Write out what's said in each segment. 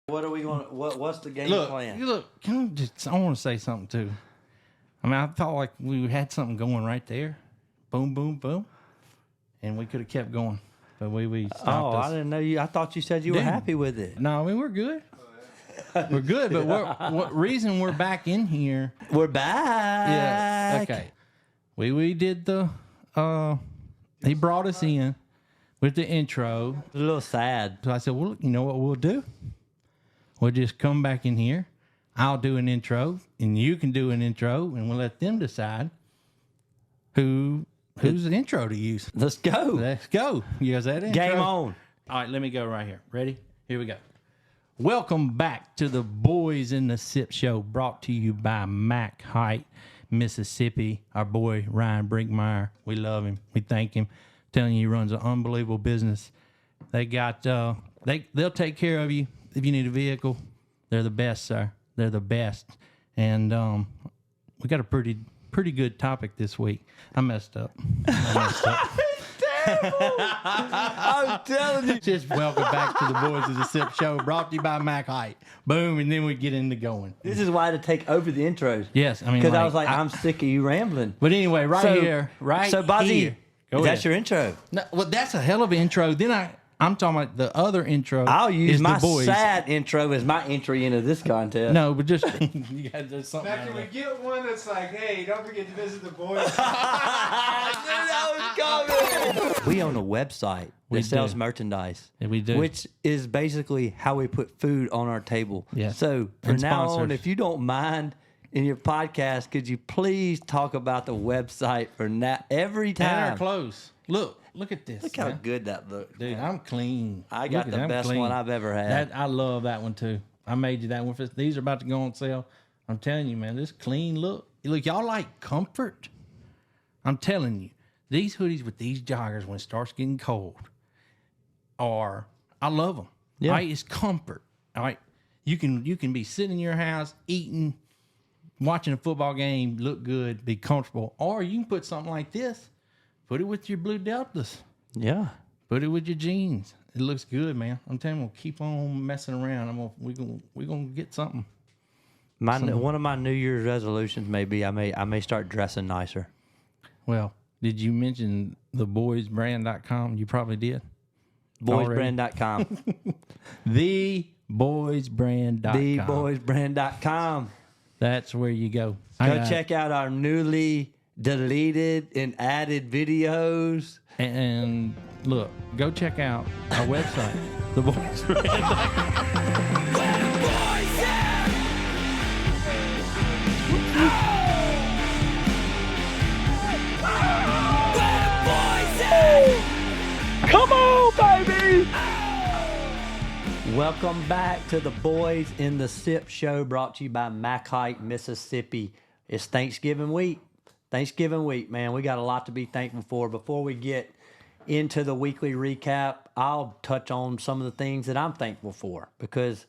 What are we going? What's the game plan? Look, I want to say something too. I mean, I felt like we had something going right there. Boom, boom, boom, and we could have kept going, but we stopped us. I didn't know you. I thought you said you were happy with it. No, I mean we're good. We're good, but what reason we're back in here? We're back. Yeah. Okay. We did the. He brought us in with the intro. It's a little sad. So I said, well, you know what we'll do? We'll just come back in here. I'll do an intro, and you can do an intro, and we'll let them decide who's the intro to use. Let's go. Let's go. You guys that intro? Game on. All right, let me go right here. Ready? Here we go. Welcome back to the BOYZINTHESIP Show, brought to you by Mack Height, Mississippi. Our boy Ryan Brinkmeyer. We love him. We thank him. Telling you, he runs an unbelievable business. They got they'll take care of you if you need a vehicle. They're the best, sir. They're the best. And we got a pretty good topic this week. I messed up. I'm telling you. Just welcome back to the BOYZINTHESIP Show, brought to you by Mack Height. Boom, and then we get into going. This is why I had to take over the intros. Yes, I mean, because I was like, I'm sick of you rambling. But anyway, So, Bozzy, here. that's your intro. No, well, that's a hell of an intro. Then I'm talking about the other intro. I'll use my the Boyz. sad intro as my entry into this contest. No, but just you got to do something. Now, can we get one that's like, hey, don't forget to visit the Boyz? We own a website that sells do. merchandise. Yeah, we do. Which is basically how we put food on our table. Yes. So from And now sponsors. on, if you don't mind in your podcast, could you please talk about the website for now every And time? our clothes. Look at this. Look how man. good that looks. Dude, I'm clean. I got Look at the that, I'm best clean. one I've ever had. I love that one too. I made you that one. These are about to go on sale. I'm telling you, man, this clean look. Look, y'all like comfort. I'm telling you, these hoodies with these joggers when it starts getting cold I love them. Yeah. All right, it's comfort. All right, you can be sitting in your house eating, watching a football game, look good, be comfortable, or you can put something like this. Put it with your blue deltas. Yeah. Put it with your jeans. It looks good, man. I'm telling you, we'll keep on messing around. We're gonna get something. One of my New Year's resolutions may be I may start dressing nicer. Well, did you mention the BOYZBrand.com? You probably did. BOYZBrand.com. TheBoysBrand.com. TheBoysBrand.com. That's where you go. Go check out our newly deleted and added videos. And look, go check out our website, TheBoysBrand.com. Come on, baby! Welcome back to the BOYZINTHESIP Show, brought to you by Mack Height, Mississippi. It's Thanksgiving week. Thanksgiving week, man. We got a lot to be thankful for. Before we get into the weekly recap, I'll touch on some of the things that I'm thankful for, because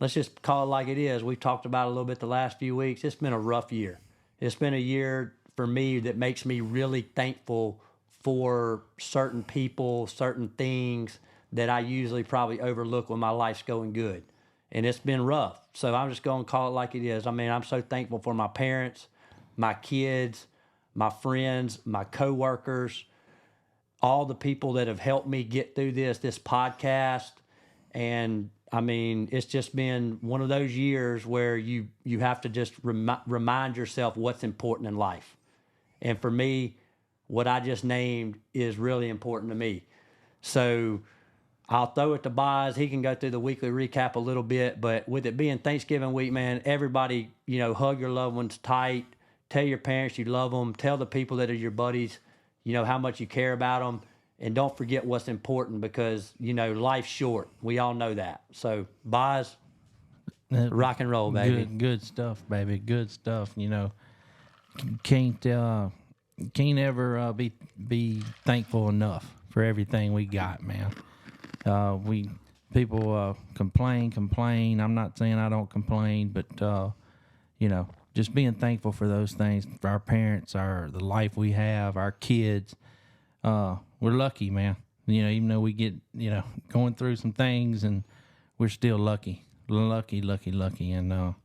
let's just call it like it is. We've talked about it a little bit the last few weeks. It's been a rough year. It's been a year for me that makes me really thankful for certain people, certain things that I usually probably overlook when my life's going good. And it's been rough. So I'm just going to call it like it is. I mean, I'm so thankful for my parents, my kids, my friends, my coworkers, all the people that have helped me get through this podcast. And I mean, it's just been one of those years where you have to just remind yourself what's important in life. And for me, what I just named is really important to me. So I'll throw it to Boz. He can go through the weekly recap a little bit, but with it being Thanksgiving week, man, everybody, hug your loved ones tight. Tell your parents you love them. Tell the people that are your buddies, how much you care about them. And don't forget what's important, because, life's short. We all know that. So, Boz, rock and roll, baby. Good stuff, baby. Good stuff. Can't ever be thankful enough for everything we got, man. People complain. I'm not saying I don't complain, but just being thankful for those things, for our parents, the life we have, our kids. We're lucky, man. Even though we get going through some things, and we're still lucky. lucky, and I'm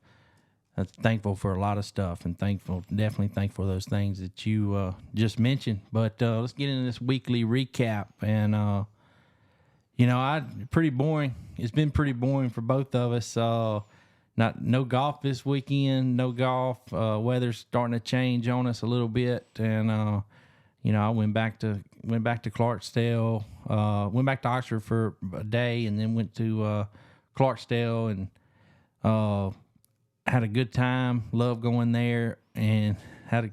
thankful for a lot of stuff, and definitely thankful for those things that you just mentioned. But let's get into this weekly recap, and pretty boring. It's been pretty boring for both of us. No golf this weekend. No golf. Weather's starting to change on us a little bit, and I went back to Clarksdale. Went back to Oxford for a day, and then went to Clarksdale and had a good time. Love going there, and I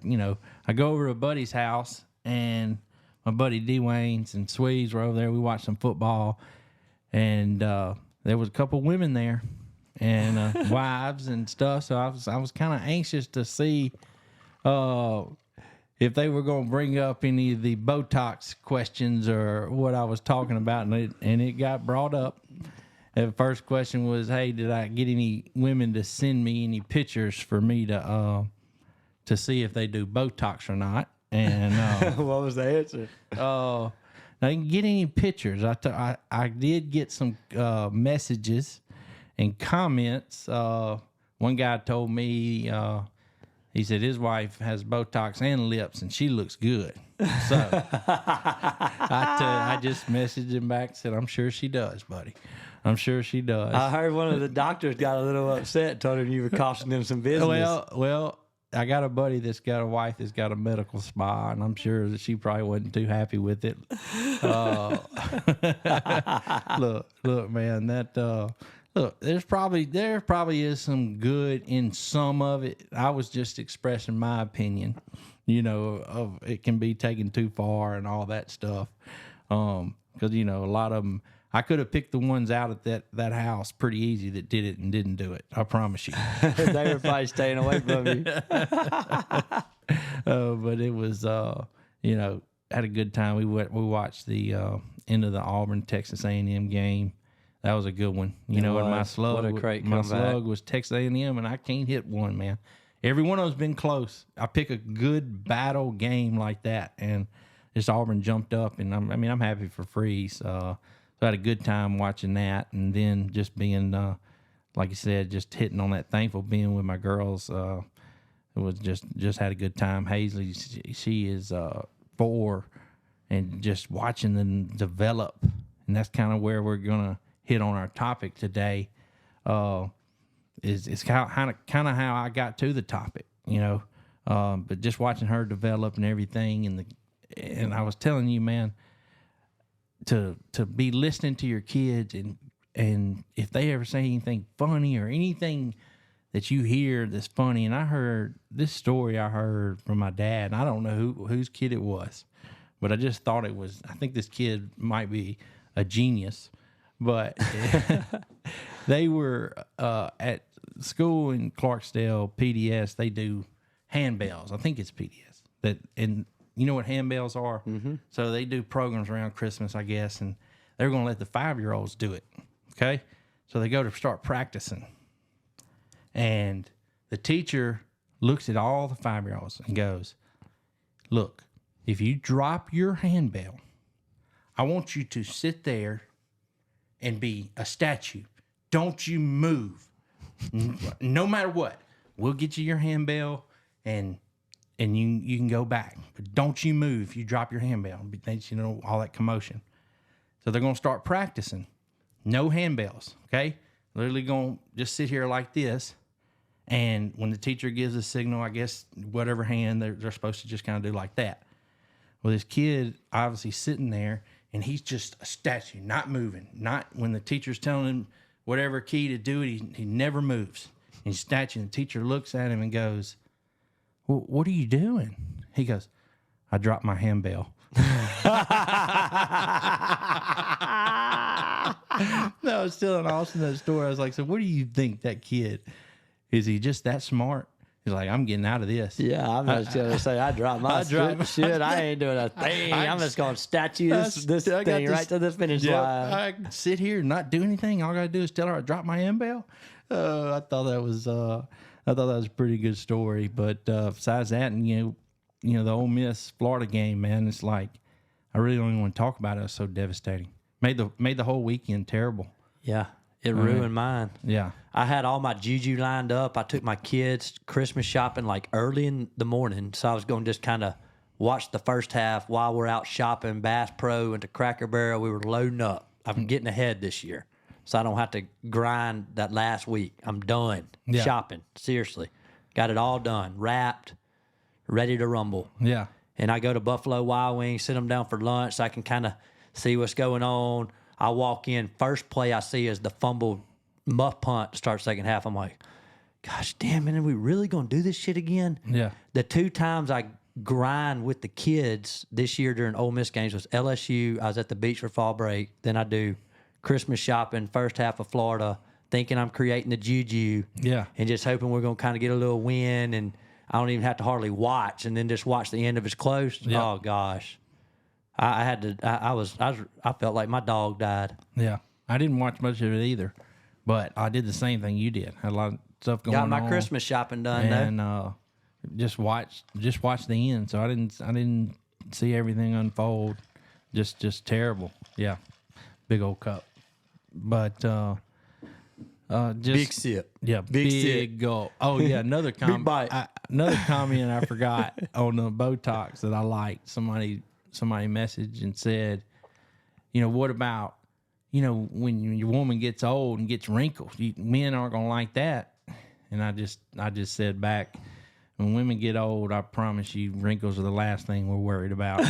go over to a buddy's house, and my buddy Dwayne's and Swedes were over there. We watched some football, and there was a couple women there, and wives and stuff. So I was kind of anxious to see if they were going to bring up any of the Botox questions or what I was talking about, and it got brought up. The first question was, "Hey, did I get any women to send me any pictures for me to see if they do Botox or not?" And what was the answer? I didn't get any pictures. I did get some messages and comments. One guy told me he said his wife has Botox and lips, and she looks good. So I just messaged him back and said, "I'm sure she does, buddy. I'm sure she does." I heard one of the doctors got a little upset, told him you were costing them some business. Well, I got a buddy that's got a wife that's got a medical spa, and I'm sure that she probably wasn't too happy with it. Look, man, there probably is some good in some of it. I was just expressing my opinion, of it can be taken too far and all that stuff. Because a lot of them, I could have picked the ones out at that house pretty easy that did it and didn't do it. I promise you. They were probably staying away from you. But it was, had a good time. We watched the end of the Auburn Texas A&M game. That was a good one. And my slug, was Texas A&M, and I can't hit one, man. Every one of them's been close. I pick a good battle game like that, and just Auburn jumped up, and I'm happy for Freeze. So I had a good time watching that, and then just being, like you said, just hitting on that thankful being with my girls. It was just had a good time. Hazley, she is 4, and just watching them develop, and that's kind of where we're gonna hit on our topic today. Is kind of how I got to the topic, but just watching her develop and everything, and I was telling you, man, to be listening to your kids, and if they ever say anything funny or anything that you hear that's funny. And I heard this story from my dad, and I don't know whose kid it was, but I just thought I think this kid might be a genius. But they were at school in Clarksdale, PDS. They do handbells. I think it's PDS. And you know what handbells are? Mm-hmm. So they do programs around Christmas, I guess, and they're going to let the 5-year-olds do it. Okay, so they go to start practicing, and the teacher looks at all the 5-year-olds and goes, "Look, if you drop your handbell, I want you to sit there and be a statue. Don't you move, no matter what. We'll get you your handbell, and you can go back, but don't you move if you drop your handbell." All that commotion. So they're going to start practicing. No handbells, okay? Literally going to just sit here like this, and when the teacher gives a signal, I guess whatever hand they're supposed to just kind of do like that. Well, this kid obviously sitting there, and he's just a statue, not moving. Not when the teacher's telling him whatever key to do it, he never moves. He's a statue, and the teacher looks at him and goes, "Well, what are you doing?" He goes, "I dropped my handbell." No, it's still an awesome that story. I was like, "So what do you think that kid, is he just that smart?" He's like, "I'm getting out of this." Yeah, I'm just going to say I dropped my shit. I ain't doing a thing. I'm just going to statue this thing right to the finish line. I can sit here and not do anything. All I got to do is tell her I dropped my handbell. I thought that was a pretty good story. But besides that, and the Ole Miss Florida game, man, it's like I really don't even want to talk about it. It was so devastating. Made the whole weekend terrible. Yeah, It ruined mine. Yeah. I had all my juju lined up. I took my kids Christmas shopping like early in the morning, so I was going to just kind of watch the first half while we're out shopping. Bass Pro and to Cracker Barrel, we were loading up. I'm getting ahead this year, so I don't have to grind that last week. I'm done shopping. Seriously, got it all done, wrapped, ready to rumble. Yeah. And I go to Buffalo Wild Wings, sit them down for lunch so I can kind of see what's going on. I walk in, first play I see is the fumble muff punt to start second half. I'm like, gosh damn, man, are we really going to do this shit again? Yeah. The 2 times I grind with the kids this year during Ole Miss games was LSU. I was at the beach for fall break. Then I do Christmas shopping, first half of Florida, thinking I'm creating the juju. Yeah. And just hoping we're going to kind of get a little win. And I don't even have to hardly watch, and then just watch the end of it's close. Yeah. Oh, gosh. I had to. I felt like my dog died. Yeah. I didn't watch much of it either, but I did the same thing you did. Had a lot of stuff going on. Got my Christmas shopping done, and just watched the end. So I didn't see everything unfold. Just terrible. Yeah, big old cup. But just Big sip. Yeah, Big big gulp. Oh yeah, another Big bite. another comment I forgot on the Botox that I liked. Somebody messaged and said, what about, when your woman gets old and gets wrinkles? Men aren't gonna like that. And I just said back, when women get old, I promise you, wrinkles are the last thing we're worried about. You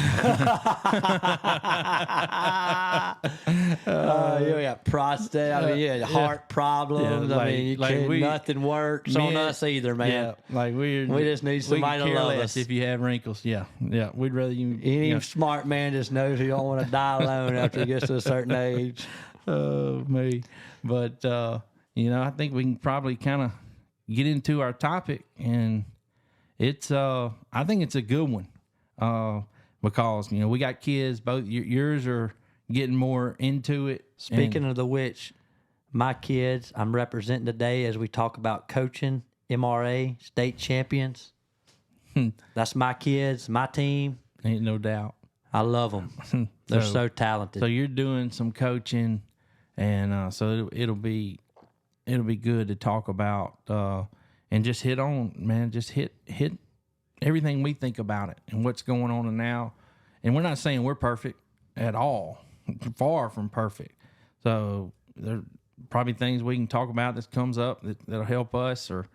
got prostate. I mean, heart problems. Yeah, I mean, nothing works on us either, man. Yeah, like we just need somebody to care love less us. if you have wrinkles. Yeah, we'd rather you. Any smart man just knows he don't want to die alone after he gets to a certain age. Oh, me. But, I think we can probably kind of get into our topic, and it's, I think it's a good one, because, we got kids, both yours are getting more into it. Speaking of the which, my kids, I'm representing today as we talk about coaching, MRA, state champions. That's my kids, my team. Ain't no doubt. I love them. They're so talented. So you're doing some coaching, and so it'll be good to talk about, and just hit on, man, just hit everything we think about it and what's going on now. And we're not saying we're perfect at all, far from perfect. So there are probably things we can talk about that comes up that'll help us or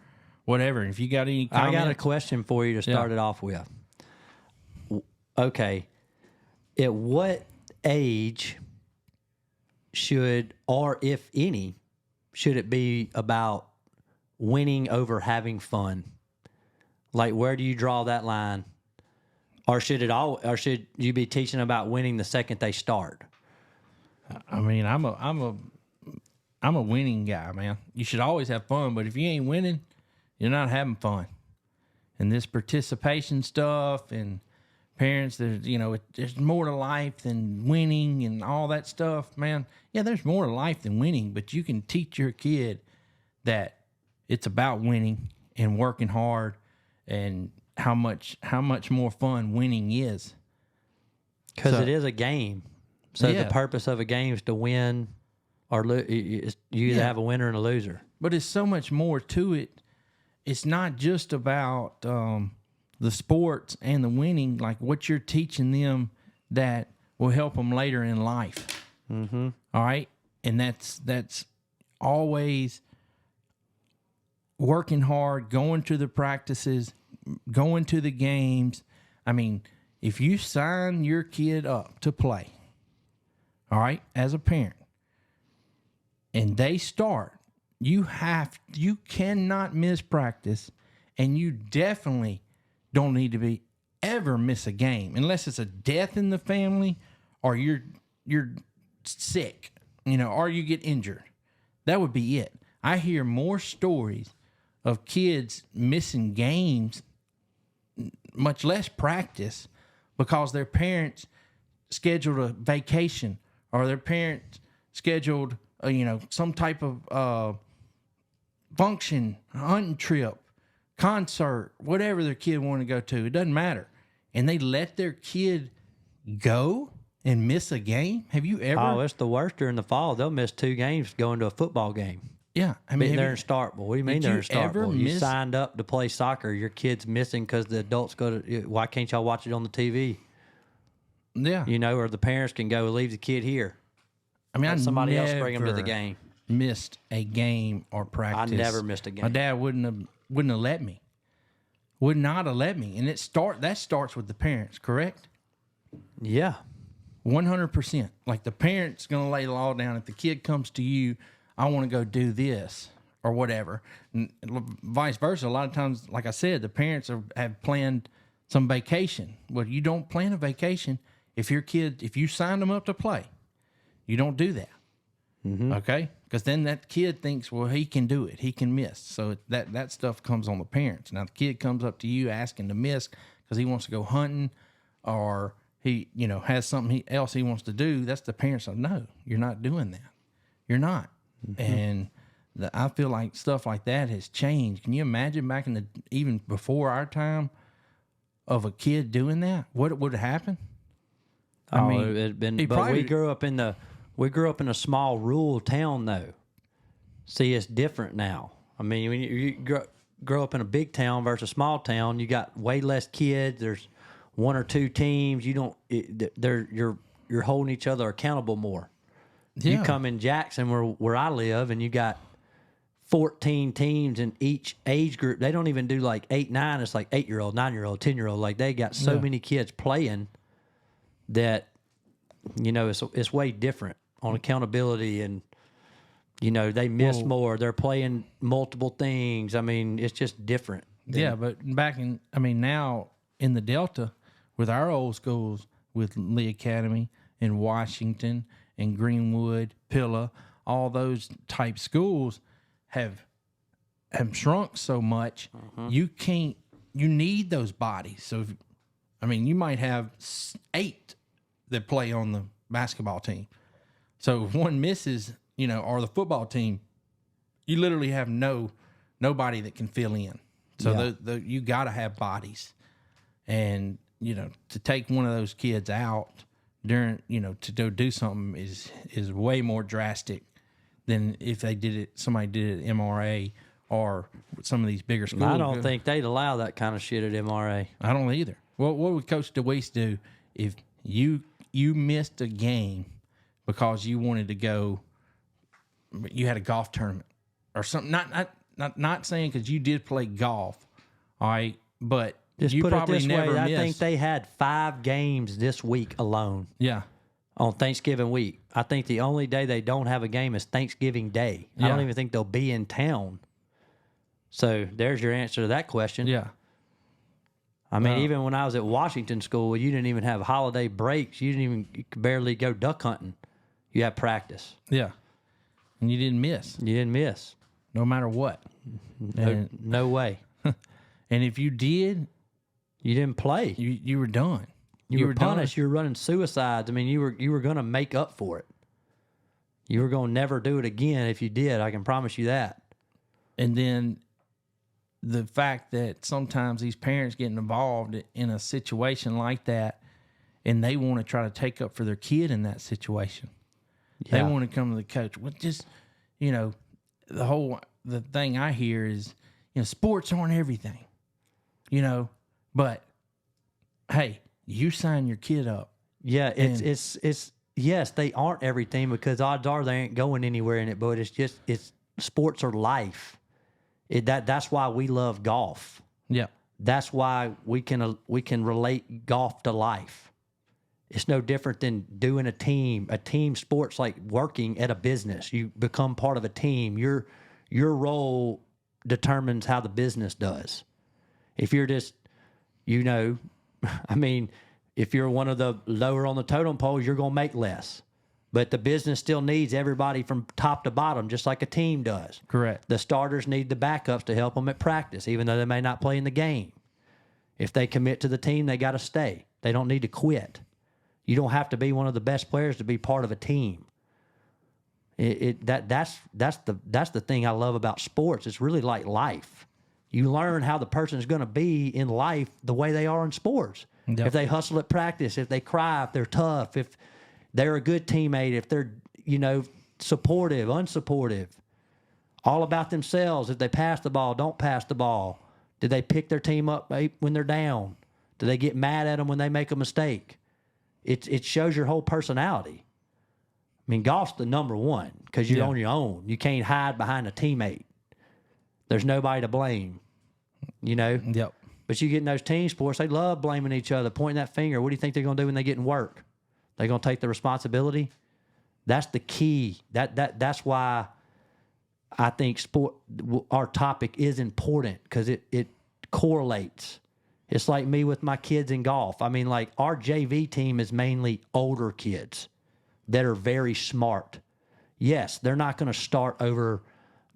whatever. If you got any comments, I got a question for you to start it off with. Okay. At what age should, or if any, should it be about winning over having fun? Like, where do you draw that line? Or should you be teaching about winning the second they start? I mean, I'm a winning guy, man. You should always have fun, but if you ain't winning, you're not having fun. And this participation stuff and parents, there's more to life than winning and all that stuff, man. Yeah, there's more to life than winning, but you can teach your kid that it's about winning and working hard and how much more fun winning is. Because it is a game. So Yeah. the purpose of a game is to win or lose. You either have a winner and a loser. But it's so much more to it. It's not just about the sports and the winning, like what you're teaching them that will help them later in life. Mm-hmm. All right? And that's always working hard, going to the practices, going to the games. I mean, if you sign your kid up to play, all right, as a parent, and they start, you cannot miss practice, and you definitely don't need to ever miss a game unless it's a death in the family or you're sick, or you get injured. That would be it. I hear more stories of kids missing games, much less practice, because their parents scheduled a vacation or their parents scheduled some type of function, hunting trip, concert, whatever their kid wanted to go to. It doesn't matter. And they let their kid go and miss a game? Have you ever? Oh, it's the worst during the fall. They'll miss 2 games going to a football game. Yeah, I mean, They're in Starkville. What do you mean did they're you in Starkville? ever You miss- signed up to play soccer. Your kid's missing because the adults go to. Why can't y'all watch it on the TV? yeah. You know, or the parents can go leave the kid here. I mean, Let somebody else bring them to the never game. Missed a game or practice. never missed a game. My dad wouldn't have let me. Would not have let me. And that starts with the parents, correct? Yeah. 100%. Like the parent's going to lay the law down. If the kid comes to you, I want to go do this or whatever. And vice versa. A lot of times, like I said, the parents have planned some vacation. Well, you don't plan a vacation if you sign them up to play. You don't do that. Mm-hmm. Okay? Because then that kid thinks, well, he can do it. He can miss. So that stuff comes on the parents. Now, the kid comes up to you asking to miss because he wants to go hunting or he, has something else he wants to do. That's the parents say, no, you're not doing that. You're not. Mm-hmm. And I feel like stuff like that has changed. Can you imagine back even before our time of a kid doing that? What would have happened? I mean, it'd been. But we grew up in a small rural town, though. See, it's different now. I mean, when you grow up in a big town versus a small town, you got way less kids. There's 1 or 2 teams. You're holding each other accountable more. Yeah. You come in Jackson, where I live, and you got 14 teams in each age group. They don't even do like 8, 9. It's like 8-year-old, 9-year-old, 10-year-old. Like they got so many kids playing that, it's way different on accountability and, they miss more. They're playing multiple things. I mean, it's just different. Yeah, but now in the Delta with our old schools, with Lee Academy and Washington and Greenwood, Pilla, all those type schools have shrunk so much. You need those bodies. So, you might have 8 that play on the basketball team. So if one misses, or the football team, you literally have nobody that can fill in. So you got to have bodies. And, to take one of those kids out during, to go do something is way more drastic than if somebody did it at MRA or some of these bigger schools. I don't think they'd allow that kind of shit at MRA. I don't either. What would Coach DeWeese do if you missed a game because you wanted to go, you had a golf tournament or something? Not saying because you did play golf, all right, but just you put it probably this never way, missed. I think they had 5 games this week alone. Yeah. On Thanksgiving week. I think the only day they don't have a game is Thanksgiving Day. I don't even think they'll be in town. So there's your answer to that question. Yeah. I mean, even when I was at Washington School, you didn't even have holiday breaks. You could barely go duck hunting. You had practice. Yeah. And you didn't miss. You didn't miss. No matter what. No way. And if you did, you didn't play. You were done. You were punished. You were running suicides. I mean, you were going to make up for it. You were going to never do it again if you did. I can promise you that. And then the fact that sometimes these parents get involved in a situation like that and they want to try to take up for their kid in that situation. Yeah. They want to come to the coach. Well, just, the thing I hear is, sports aren't everything, but hey, you sign your kid up. Yeah, it's yes, they aren't everything because odds are they ain't going anywhere in it, but it's sports are life. That's why we love golf. Yeah. That's why we can relate golf to life. It's no different than doing a team sport's like working at a business. You become part of a team. Your role determines how the business does. If you're just, if you're one of the lower on the totem pole, you're going to make less. But the business still needs everybody from top to bottom, just like a team does. Correct. The starters need the backups to help them at practice, even though they may not play in the game. If they commit to the team, they got to stay. They don't need to quit. You don't have to be one of the best players to be part of a team. That's the thing I love about sports. It's really like life. You learn how the person is going to be in life the way they are in sports. Yep. If they hustle at practice, if they cry, if they're tough, they're a good teammate, if they're, supportive, unsupportive, all about themselves. If they pass the ball, don't pass the ball. Do they pick their team up when they're down? Do they get mad at them when they make a mistake? It shows your whole personality. I mean, golf's the number one because you're on your own. You can't hide behind a teammate. There's nobody to blame, Yep. But you get in those team sports, they love blaming each other, pointing that finger. What do you think they're going to do when they get in work? They're going to take the responsibility? That's the key. That's why I think our topic is important, because it correlates. It's like me with my kids in golf. I mean, like, our JV team is mainly older kids that are very smart. Yes, they're not going to start over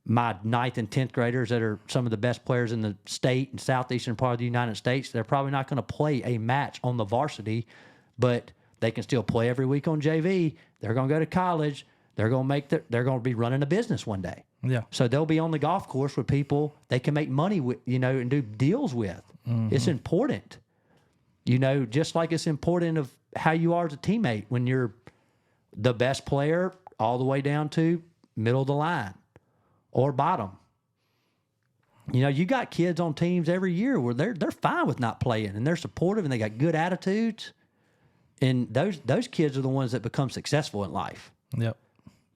my 9th and 10th graders that are some of the best players in the state and southeastern part of the United States. They're probably not going to play a match on the varsity, but they can still play every week on JV. They're going to go to college. They're going to they're going to be running a business one day. Yeah. So they'll be on the golf course with people they can make money with, and do deals with. Mm-hmm. It's important. Just like it's important of how you are as a teammate when you're the best player all the way down to middle of the line or bottom. You got kids on teams every year where they're fine with not playing, and they're supportive, and they got good attitudes. And those kids are the ones that become successful in life. Yep.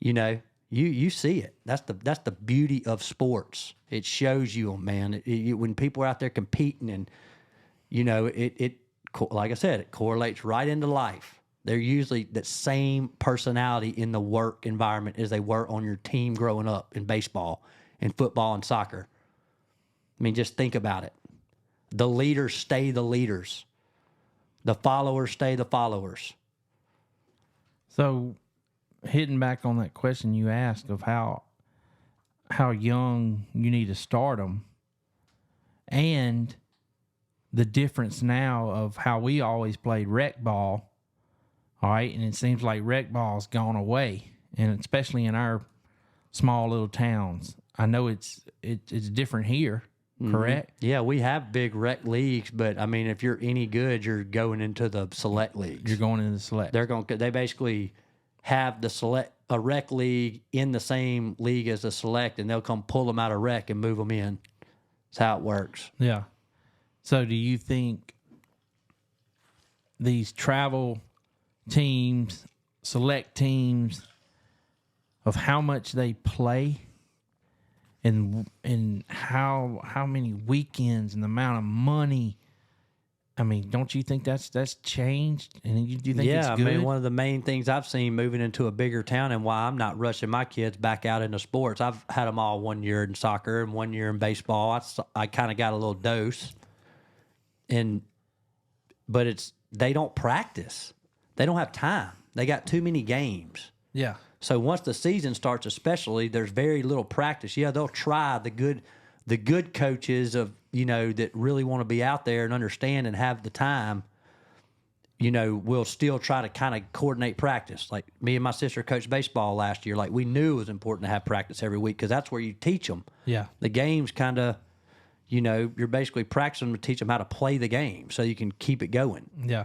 You see it. That's the beauty of sports. It shows you, man. When people are out there competing, and it like I said, it correlates right into life. They're usually the same personality in the work environment as they were on your team growing up in baseball, in football, and soccer. I mean, just think about it. The leaders stay the leaders. The followers stay the followers. So, hitting back on that question you asked of how young you need to start them, and the difference now of how we always played rec ball, all right, and it seems like rec ball's gone away, and especially in our small little towns. I know it's different here, correct? Yeah, we have big rec leagues, but I mean, if you're any good, you're going into the select leagues. You're going into the select. They basically have a rec league in the same league as the select, and they'll come pull them out of rec and move them in. That's how it works. Yeah. So do you think these travel teams, select teams, of how much they play and how many weekends and the amount of money, I mean, don't you think that's changed? And do you think it's good? I mean, one of the main things I've seen moving into a bigger town, and why I'm not rushing my kids back out into sports. I've had them all 1 year in soccer and 1 year in baseball. I kind of got a little dose, but they don't practice. They don't have time. They got too many games. Yeah. So once the season starts, especially, there's very little practice. Yeah, they'll try the good coaches of that really want to be out there and understand and have the time. We'll still try to kind of coordinate practice. Like me and my sister coached baseball last year. Like, we knew it was important to have practice every week because that's where you teach them. Yeah. The games kind of, you're basically practicing to teach them how to play the game so you can keep it going. Yeah.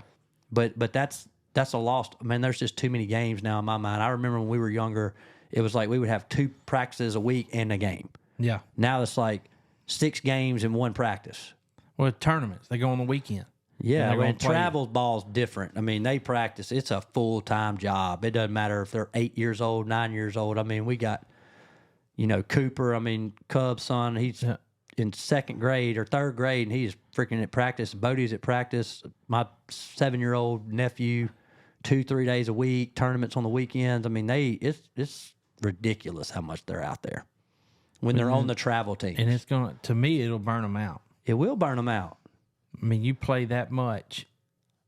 But that's a lost. I mean, there's just too many games now in my mind. I remember when we were younger, it was like we would have 2 practices a week and a game. Yeah. Now it's like 6 games and 1 practice. Well, tournaments, they go on the weekend. Yeah, and travel ball's different. I mean, they practice. It's a full-time job. It doesn't matter if they're 8 years old, 9 years old. I mean, we got, Cooper, Cub's son, he's in 2nd grade or 3rd grade, and he's freaking at practice. Bodie's at practice. My 7-year-old nephew, 2-3 days a week, tournaments on the weekends. I mean, it's ridiculous how much they're out there when they're on the travel teams. And to me, it'll burn them out. It will burn them out. I mean, you play that much.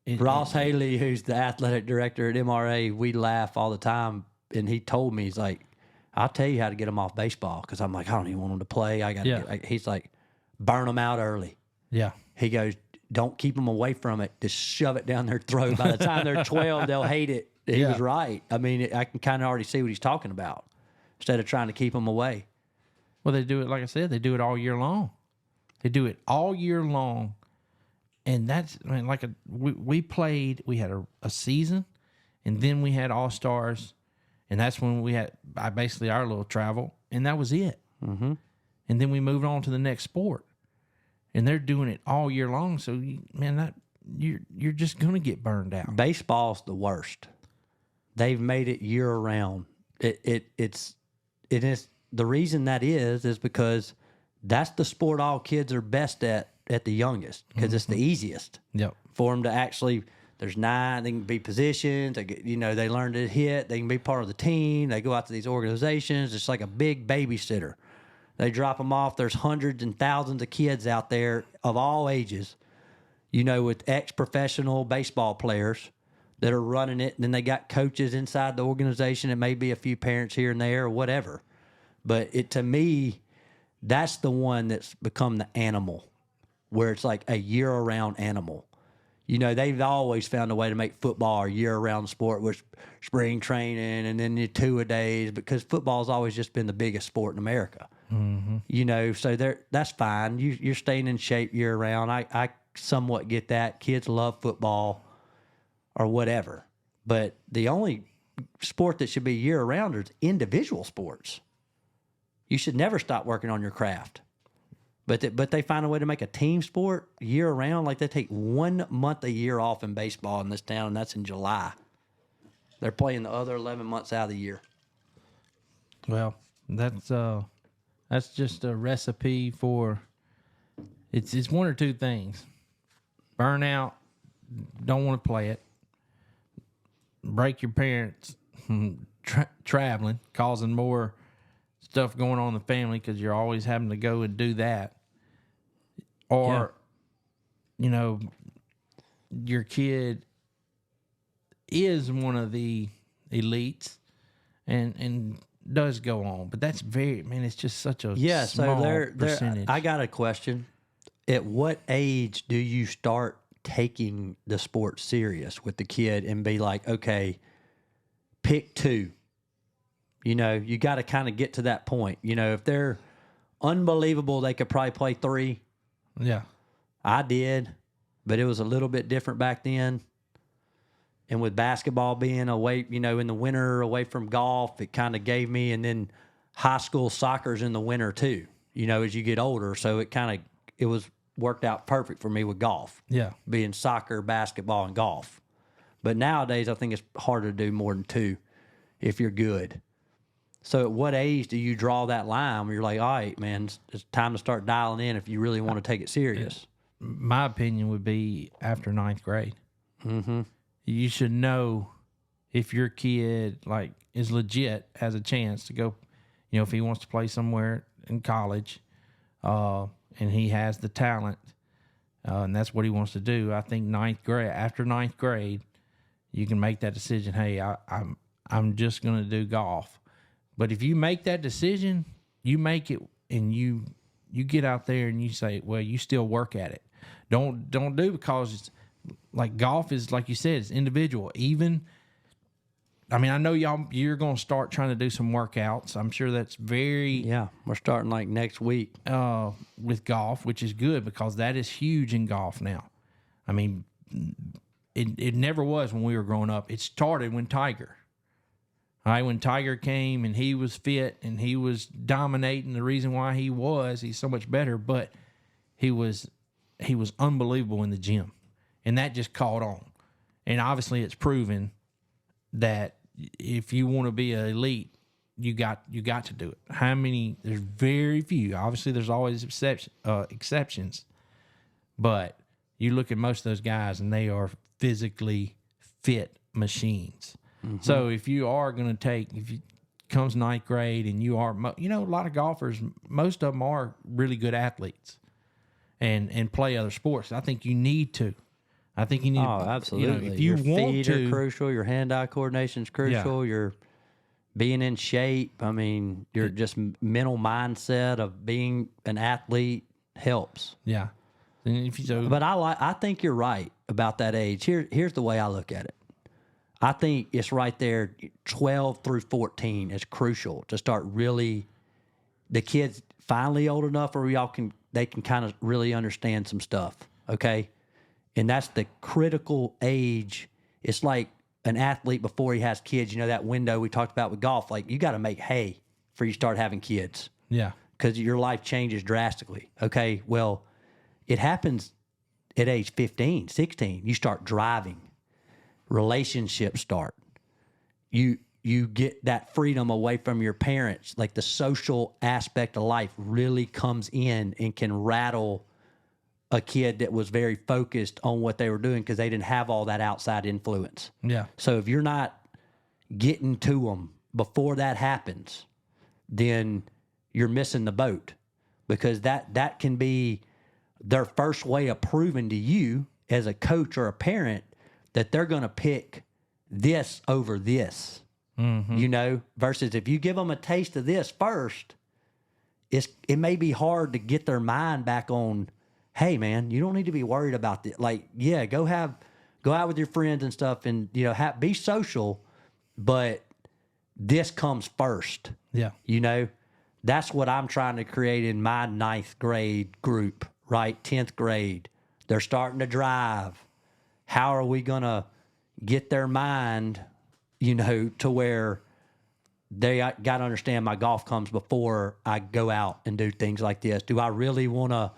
Ross Haley, who's the athletic director at MRA, we laugh all the time, and he told me, he's like, I'll tell you how to get them off baseball, because I'm like, I don't even want them to play. He's like, burn them out early. Yeah. He goes, don't keep them away from it. Just shove it down their throat. By the time they're 12, they'll hate it. He was right. I mean, I can kind of already see what he's talking about, instead of trying to keep them away. Well, they do it, like I said, they do it all year long. They do it all year long. And that's, we played, we had a season, and then we had All Stars, and that's when we had basically our little travel, and that was it. Mm-hmm. And then we moved on to the next sport, and they're doing it all year long. So, you're just gonna get burned out. Baseball's the worst. They've made it year round. It is the reason that is because that's the sport all kids are best at the youngest, because it's the easiest. Yep. For them to actually, there's 9, they can be positioned, they learn to hit, they can be part of the team, they go out to these organizations. It's like a big babysitter. They drop them off. There's hundreds and thousands of kids out there of all ages, with ex-professional baseball players that are running it. And then they got coaches inside the organization. It may be a few parents here and there or whatever. But to me, that's the one that's become the animal, where it's like a year-round animal. They've always found a way to make football a year-round sport with spring training and then the two-a-days, because football's always just been the biggest sport in America. Mm-hmm. So that's fine. You're staying in shape year-round. I somewhat get that. Kids love football or whatever. But the only sport that should be year-round is individual sports. You should never stop working on your craft. But they find a way to make a team sport year-round. Like, they take 1 month a year off in baseball in this town, and that's in July. They're playing the other 11 months out of the year. Well, that's just a recipe for it's one or two things. Burnout, don't want to play it. Break your parents traveling, causing more stuff going on in the family because you're always having to go and do that. Or, your kid is one of the elites and does go on. But that's it's just such a small percentage. I got a question. At what age do you start taking the sport serious with the kid and be like, okay, pick 2? You got to kind of get to that point. If they're unbelievable, they could probably play 3. Yeah. I did, but it was a little bit different back then. And with basketball being away, in the winter, away from golf, it kind of gave me, and then high school soccer's in the winter too, as you get older. So it was worked out perfect for me with golf. Yeah. Being soccer, basketball, and golf. But nowadays, I think it's harder to do more than 2 if you're good. So at what age do you draw that line where you're like, all right, man, it's time to start dialing in if you really want to take it serious? My opinion would be after 9th grade. Mm-hmm. You should know if your kid is legit, has a chance to go, if he wants to play somewhere in college, and he has the talent, and that's what he wants to do. I think after 9th grade, you can make that decision. Hey, I'm just going to do golf. But if you make that decision, you make it, and you get out there and you say, well, you still work at it. Don't do, because it's like golf is, like you said, it's individual. I know you're going to start trying to do some workouts. I'm sure that's very... Yeah, we're starting like next week. With golf, which is good because that is huge in golf now. It never was when we were growing up. It started when Tiger. All right, when Tiger came and he was fit and he was dominating, the reason why he's so much better, but he was unbelievable in the gym. And that just caught on. And obviously it's proven that if you want to be an elite, you got to do it. There's very few. Obviously there's always exceptions. But you look at most of those guys and they are physically fit machines. Mm-hmm. So if you are going to if it comes 9th grade and you are, a lot of golfers, most of them are really good athletes and play other sports. I think you need to. I think you need to. Oh, absolutely. If you your want feet to. Are crucial. Your hand-eye coordination is crucial. Yeah. You're being in shape. Your just mental mindset of being an athlete helps. Yeah. And but I think you're right about that age. Here's the way I look at it. I think it's right there, 12 through 14 is crucial to start really, the kids finally old enough where they can kind of really understand some stuff, okay? And that's the critical age. It's like an athlete before he has kids, you know, that window we talked about with golf, like you got to make hay before you start having kids. Yeah. Because your life changes drastically. Okay, well, it happens at age 15, 16. You start driving. Relationships start. You get that freedom away from your parents. Like the social aspect of life really comes in and can rattle a kid that was very focused on what they were doing because they didn't have all that outside influence. Yeah. So if you're not getting to them before that happens, then you're missing the boat, because that can be their first way of proving to you as a coach or a parent that they're going to pick this over this, you know, versus if you give them a taste of this first, it may be hard to get their mind back on, hey man, you don't need to be worried about this. Like, yeah, go out with your friends and stuff and, you know, be social, but this comes first. Yeah. You know, that's what I'm trying to create in my 9th grade group, right? 10th grade. They're starting to drive. How are we going to get their mind, you know, to where they got to understand my golf comes before I go out and do things like this? Do I really want to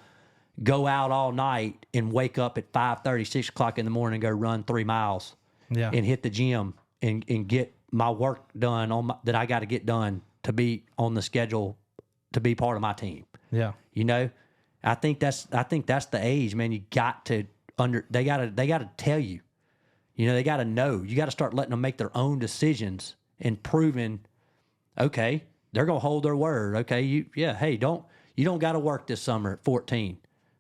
go out all night and wake up at 5:30, 6 o'clock in the morning and go run 3 miles and hit the gym and get my work done that I got to get done to be on the schedule to be part of my team? Yeah. You know, I think that's the age, man. You got to they got to tell you, you know, they got to know. You got to start letting them make their own decisions and proving, okay, they're going to hold their word. Okay. Hey, you don't got to work this summer at 14,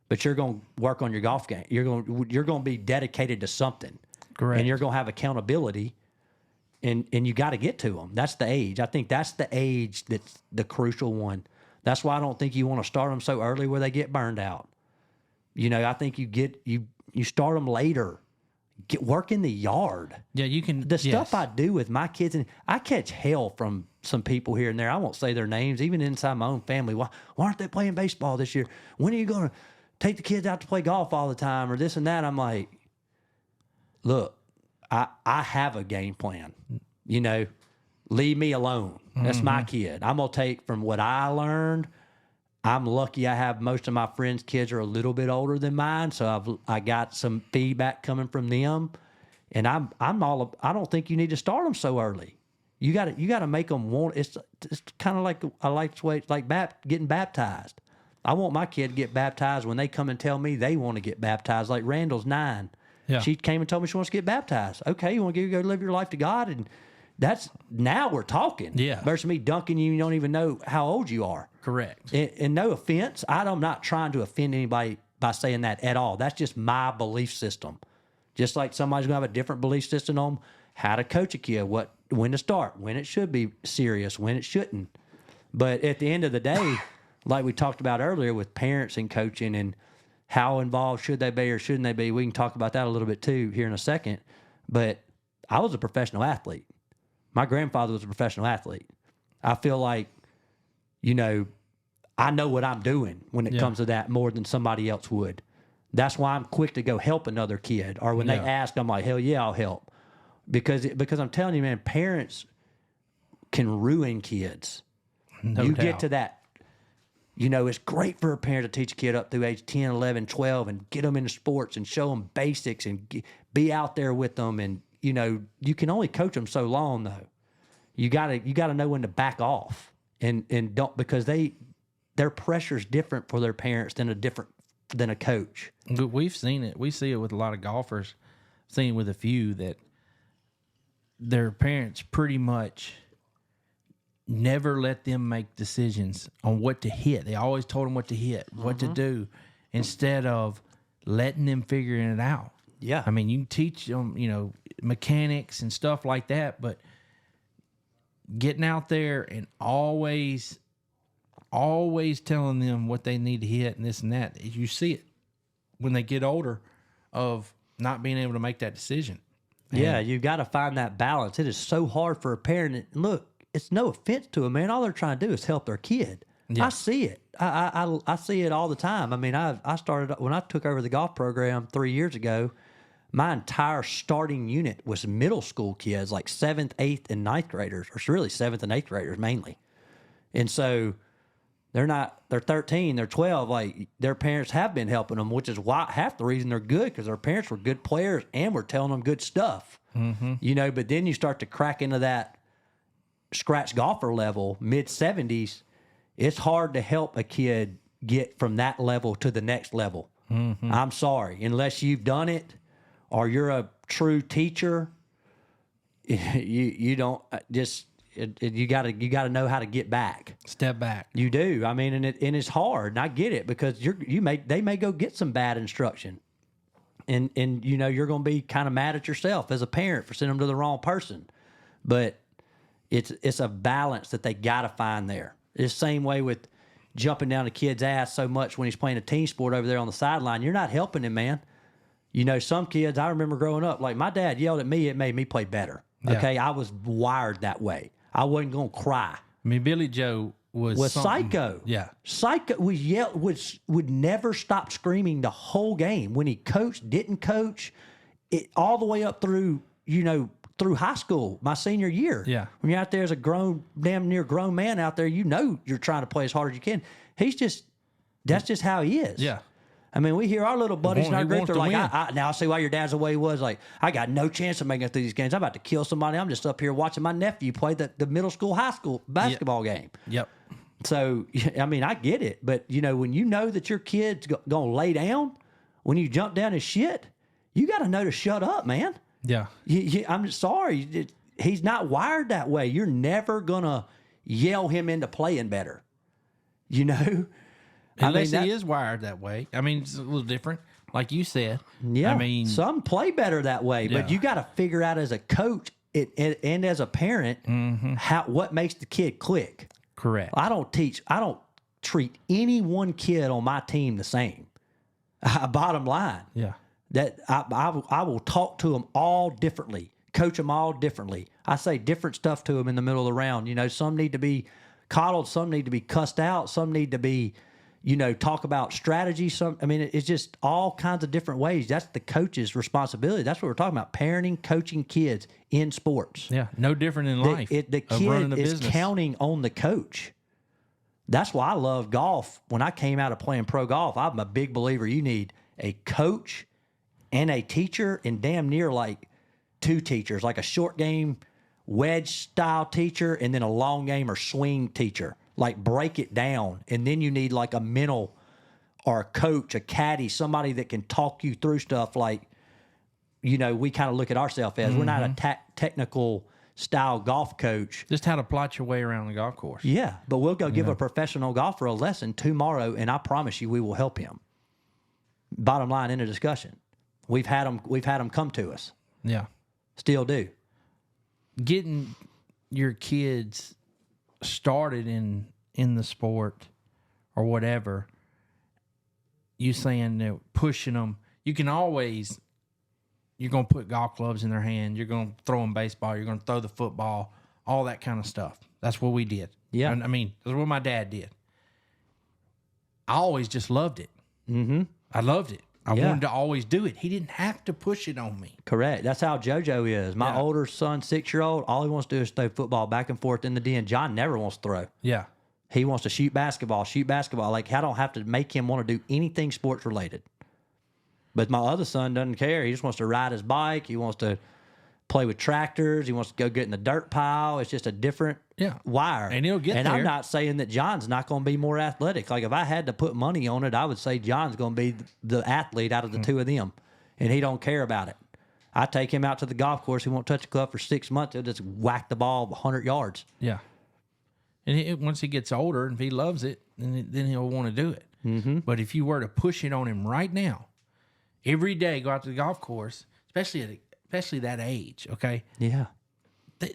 but you're going to work on your golf game. You're going to be dedicated to something. Correct. And you're going to have accountability. And you got to get to them. That's the age. I think that's the age that's the crucial one. That's why I don't think you want to start them so early where they get burned out. You know, I think you start them later. Work in the yard. Yeah, you can. The stuff I do with my kids, and I catch hell from some people here and there. I won't say their names, even inside my own family. Why aren't they playing baseball this year? When are you going to take the kids out to play golf all the time or this and that? I'm like, look, I have a game plan. You know, leave me alone. That's my kid. I'm going to take from what I learned. I'm lucky I have most of my friends' kids are a little bit older than mine, so I got some feedback coming from them. And I don't think you need to start them so early. You got to make them want. It's kind of like I like the way it's like getting baptized. I want my kid to get baptized when they come and tell me they want to get baptized. Like Randall's 9. Yeah. She came and told me she wants to get baptized. Okay, you want to go live your life to God, and that's now we're talking. Yeah. Versus me dunking you don't even know how old you are. Correct. And no offense, I'm not trying to offend anybody by saying that at all. That's just my belief system. Just like somebody's going to have a different belief system on how to coach a kid, when to start, when it should be serious, when it shouldn't. But at the end of the day, like we talked about earlier with parents and coaching and how involved should they be or shouldn't they be, we can talk about that a little bit too here in a second. But I was a professional athlete. My grandfather was a professional athlete. I feel like, you know, I know what I'm doing when it comes to that more than somebody else would. That's why I'm quick to go help another kid. Or when they ask, I'm like, hell yeah, I'll help. Because I'm telling you, man, parents can ruin kids. No you doubt. get to that. You know, it's great for a parent to teach a kid up through age 10, 11, 12 and get them into sports and show them basics and be out there with them. And, you know, you can only coach them so long, though. You gotta know when to back off and don't, because their pressure's different for their parents than a coach. We've seen it. We see it with a lot of golfers. Seen it with a few that their parents pretty much never let them make decisions on what to hit. They always told them what to hit, what to do, instead of letting them figuring it out. Yeah. I mean, you can teach them, you know, mechanics and stuff like that, but getting out there and always telling them what they need to hit and this and that, you see it when they get older of not being able to make that decision. Yeah, you've got to find that balance. It is so hard for a parent. And look, it's no offense to them, man. All they're trying to do is help their kid. Yeah. I see it. I see it all the time. I mean, I started when I took over the golf program 3 years ago. my entire starting unit was middle school kids, like 7th, 8th, and 9th graders, or really 7th and 8th graders mainly. And so they're 13, they're 12. Like, their parents have been helping them, which is why half the reason they're good, because their parents were good players and were telling them good stuff. You know, but then you start to crack into that scratch golfer level, mid 70s. It's hard to help a kid get from that level to the next level. I'm sorry, unless you've done it or you're a true teacher, you don't just. You gotta know how to get back. Step back. You do. I mean, and it's hard. And I get it, because they may go get some bad instruction, and you know, you're gonna be kind of mad at yourself as a parent for sending them to the wrong person. But it's a balance that they gotta find there. It's the same way with jumping down a kid's ass so much when he's playing a team sport over there on the sideline. You're not helping him, man. You know, some kids, I remember growing up, like my dad yelled at me, it made me play better. Yeah. Okay, I was wired that way. I wasn't gonna cry. I mean, Billy Joe was psycho. Yeah. Psycho would never stop screaming the whole game. When he coached, didn't coach, it all the way up through, you know, through high school, my senior year. Yeah. When you're out there as a damn near grown man out there, you know you're trying to play as hard as you can. That's just how he is. Yeah. I mean, we hear our little buddies in our group, they're like, win. now I see why your dad's the way he was. Like, I got no chance of making it through these games. I'm about to kill somebody. I'm just up here watching my nephew play the middle school, high school basketball game. Yep. So, I mean, I get it. But, you know, when you know that your kid's going to lay down, when you jump down his shit, you got to know to shut up, man. Yeah. I'm sorry. He's not wired that way. You're never going to yell him into playing better. You know? Unless he is wired that way. I mean, it's a little different, like you said. Yeah. I mean, some play better that way, but Yeah. you got to figure out as a coach and as a parent what makes the kid click. correct. I don't treat any one kid on my team the same. Bottom line. Yeah. That I will talk to them all differently, coach them all differently. I say different stuff to them in the middle of the round. You know, some need to be coddled, some need to be cussed out, some need to be, you know, talk about strategy. It's just all kinds of different ways. That's the coach's responsibility. That's what we're talking about: parenting, coaching kids in sports. Yeah, no different in life. The kid is counting on the coach. That's why I love golf. When I came out of playing pro golf, I'm a big believer you need a coach and a teacher, and damn near like two teachers, like a short game wedge style teacher and then a long game or swing teacher. Like, break it down. And then you need like a mental or a coach, a caddy, somebody that can talk you through stuff. Like, you know, we kind of look at ourselves as we're not a technical style golf coach. Just how to plot your way around the golf course. Yeah, but we'll go give a professional golfer a lesson tomorrow, and I promise you we will help him. Bottom line, in a discussion. We've had them come to us. Yeah. Still do. Getting your kids started in the sport or whatever, you saying that pushing them, you're going to put golf clubs in their hand, you're going to throw them baseball, you're going to throw the football, all that kind of stuff. That's what we did. Yeah. I mean, that's what my dad did. I always just loved it. Mm-hmm. I loved it. I wanted to always do it. He didn't have to push it on me. Correct. That's how JoJo is. My older son, 6-year-old, all he wants to do is throw football back and forth in the den. John never wants to throw. Yeah. He wants to shoot basketball. Like, I don't have to make him want to do anything sports related. But my other son doesn't care. He just wants to ride his bike. He wants to play with tractors. He wants to go get in the dirt pile. It's just a different wire. And he'll get there. And I'm not saying that John's not going to be more athletic. Like, if I had to put money on it, I would say John's going to be the athlete out of the two of them. And he don't care about it. I take him out to the golf course. He won't touch the club for 6 months. He'll just whack the ball 100 yards. Yeah. And once he gets older, and if he loves it, then he'll want to do it. Mm-hmm. But if you were to push it on him right now, every day go out to the golf course, especially that age, okay? Yeah.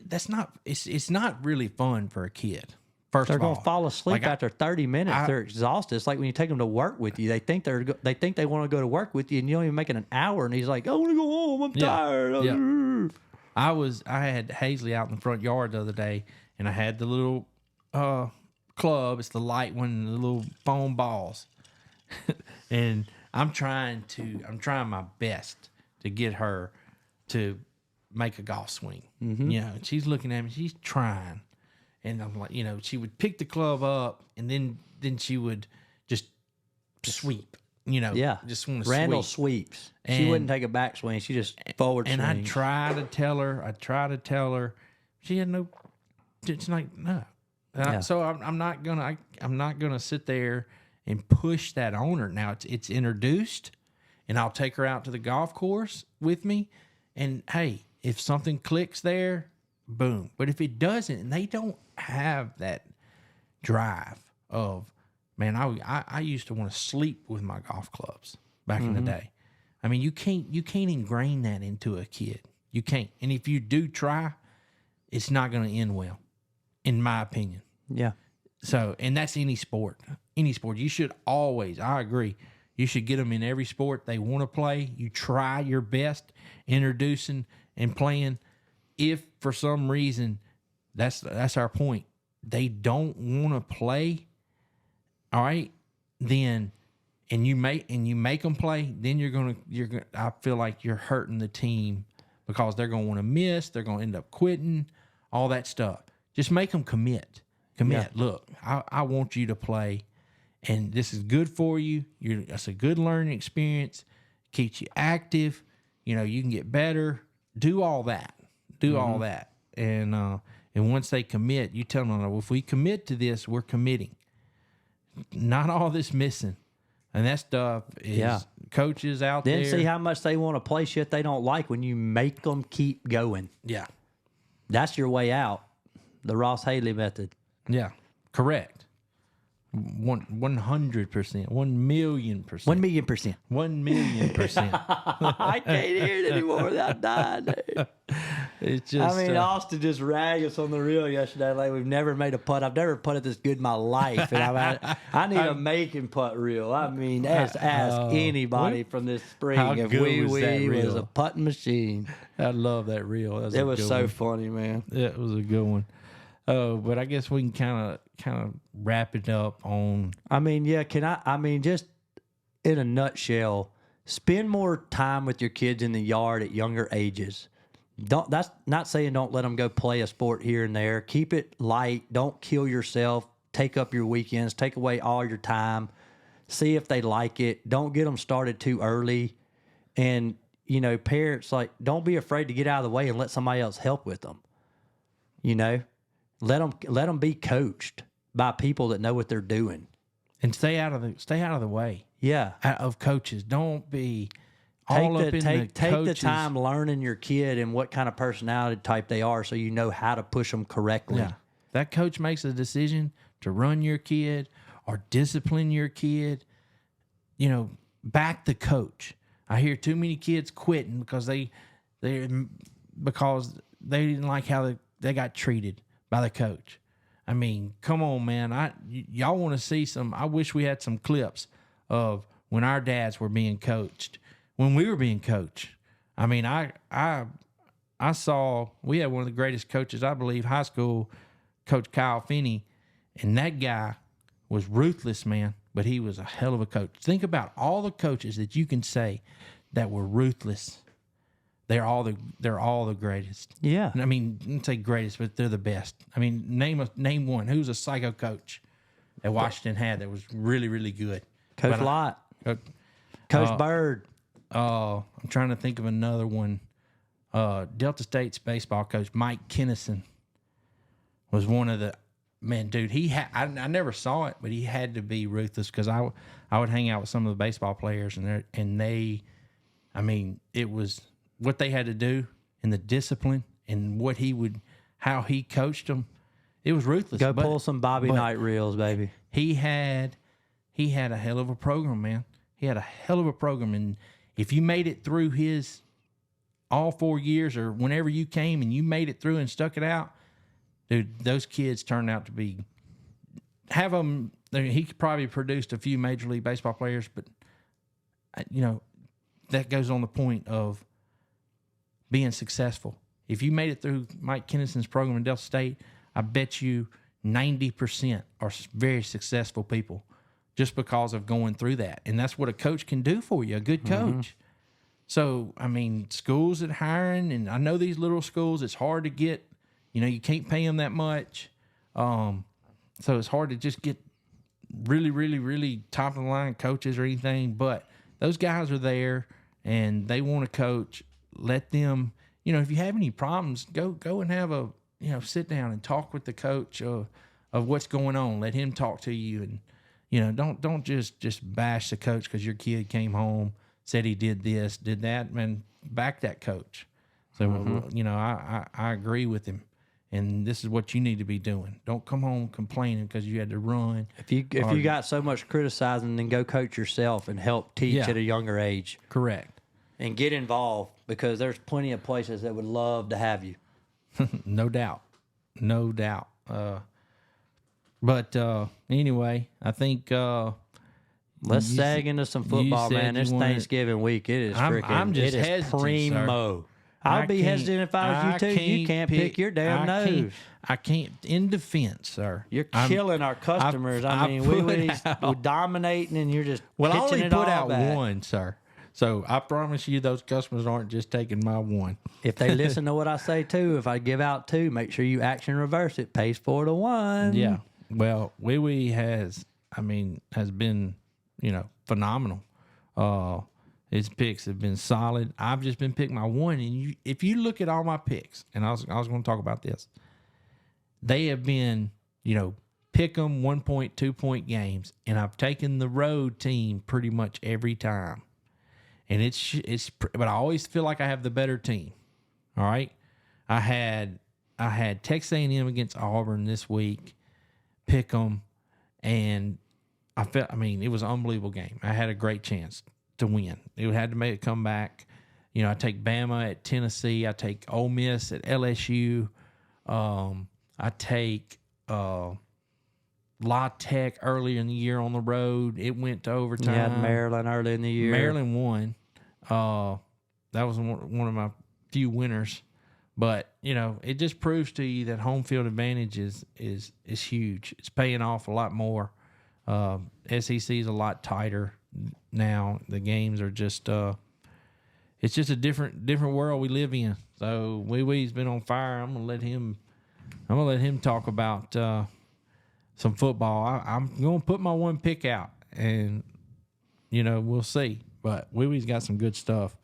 That's not. It's not really fun for a kid. First They're of all, going to fall asleep after 30 minutes. They're exhausted. It's like when you take them to work with you. They think they want to go to work with you, and you don't even make it an hour. And he's like, "I want to go home. I'm tired." Yeah. I had Hazley out in the front yard the other day, and I had the little club. It's the light one, the little foam balls, and I'm trying my best to get her to make a golf swing. You know, and she's looking at me, she's trying. And I'm like, you know, she would pick the club up and then she would just sweep, you know. Yeah. Just want to Randall sweep. sweeps. She wouldn't take a backswing. She just forward And swing. I try to tell her. She had no, it's like, no. So I'm not gonna sit there and push that on her. Now it's introduced, and I'll take her out to the golf course with me. And hey, if something clicks there, boom. But if it doesn't, and they don't have that drive of, man, I used to want to sleep with my golf clubs back in the day. I mean, you can't ingrain that into a kid. You can't. And if you do try, it's not going to end well, in my opinion. Yeah. So, and that's any sport. Any sport. You should always, I agree, you should get them in every sport they want to play. You try your best introducing and playing. If for some reason, that's our point, they don't want to play, all right, then, and you make them play, then you're gonna. I feel like you're hurting the team because they're gonna want to miss. They're gonna end up quitting. All that stuff. Just make them commit. Yeah. Look, I want you to play, and this is good for you. It's a good learning experience. Keeps you active. You know, you can get better. Do all that. All that. And once they commit, you tell them, well, if we commit to this, we're committing. Not all this missing. And that stuff is coaches out there. Then see how much they want to play shit they don't like when you make them keep going. Yeah. That's your way out. The Ross Haley method. Yeah. Correct. 100%. 1,000,000%. 1,000,000%. 1,000,000%. I can't hear it anymore without dying. Dude. It's just. I mean, Austin just ragged us on the reel yesterday. Like we've never made a putt. I've never putted this good in my life, and I need a making putt reel. I mean, ask anybody from this spring if Wee was a putting machine. I love that reel. It was so funny, man. Yeah, it was a good one. But I guess we can kind of wrap it up on. I mean, yeah. I mean, just in a nutshell, spend more time with your kids in the yard at younger ages. That's not saying don't let them go play a sport here and there. Keep it light. Don't kill yourself. Take up your weekends. Take away all your time. See if they like it. Don't get them started too early. And, you know, parents, like, don't be afraid to get out of the way and let somebody else help with them. You know, let them be coached by people that know what they're doing. And stay out of the way. Yeah. Of coaches. Don't be Take the time learning your kid and what kind of personality type they are so you know how to push them correctly. Yeah. That coach makes a decision to run your kid or discipline your kid, you know, back the coach. I hear too many kids quitting because they didn't like how they got treated by the coach. I mean, come on, man. Y'all want to see some. I wish we had some clips of when our dads were being coached. When we were being coached, I mean, I saw we had one of the greatest coaches, I believe, high school, Coach Kyle Finney, and that guy was ruthless, man. But he was a hell of a coach. Think about all the coaches that you can say that were ruthless. They're all the greatest. Yeah. I mean, I don't say greatest, but they're the best. I mean, name one. Who's a psycho coach that Washington had that was really, really good? Coach Lott. Coach Bird. I'm trying to think of another one. Delta State's baseball coach, Mike Kennison, was one of the man, dude. I never saw it, but he had to be ruthless because I would hang out with some of the baseball players and they, I mean, it was what they had to do and the discipline and how he coached them. It was ruthless. Pull some Bobby Knight reels, baby. He had a hell of a program, man. He had a hell of a program, and if you made it through his all 4 years or whenever you came and you made it through and stuck it out, dude, those kids turned out to be he probably produced a few Major League Baseball players, but you know, that goes on the point of being successful. If you made it through Mike Kennison's program in Delta State, I bet you 90% are very successful people just because of going through that. And that's what a coach can do for you, a good coach. So, I mean, schools that hiring, and I know these little schools, it's hard to get, you can't pay them that much. So it's hard to just get really, really, really top of the line coaches or anything. But those guys are there and they want to coach. Let them, if you have any problems, go and have a, sit down and talk with the coach of what's going on. Let him talk to you, and don't just bash the coach because your kid came home, said he did this, did that, man. Back that coach. So I agree with him, and this is what you need to be doing. Don't come home complaining because you had to run. If you got so much criticizing, then go coach yourself and help teach at a younger age. Correct. And get involved, because there's plenty of places that would love to have you. No doubt. But anyway, I think let's sag into some football, man. It's Thanksgiving week. It is freaking. I'm just hesitant, primo. Sir. I'll be hesitant if I was you too. You can't pick your damn nose. I can't. In defense, sir. You're killing our customers. I mean, we're dominating, and you're just I only pitching it put all out back. one, sir. So I promise you, those customers aren't just taking my one. If they listen to what I say too, if I give out two, make sure you action reverse it. Pays 4 to 1. Yeah. Well, Wee has been, phenomenal. His picks have been solid. I've just been picking my one, and if you look at all my picks, and I was going to talk about this, they have been, pick 'em 1 point, 2 point games, and I've taken the road team pretty much every time. And but I always feel like I have the better team. All right. I had Texas A&M against Auburn this week, pick 'em, and it was an unbelievable game. I had a great chance to win. It had to make a comeback. I take Bama at Tennessee. I take Ole Miss at LSU. I take La Tech earlier in the year on the road. It went to overtime. You had Maryland early in the year. Maryland won. That was one of my few winners. But, it just proves to you that home field advantage is huge. It's paying off a lot more. SEC is a lot tighter now. The games are just it's just a different world we live in. So Wee's been on fire. I'm gonna let him talk about some football. I'm gonna put my one pick out, and we'll see. But Wee's got some good stuff.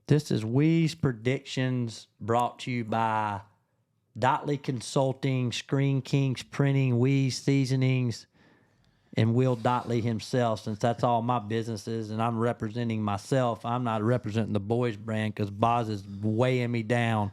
This is Wee's Predictions, brought to you by Dotley Consulting, Screen Kings Printing, Wee's Seasonings, and Will Dotley himself. Since that's all my businesses, and I'm representing myself, I'm not representing the Boyz brand because Boz is weighing me down.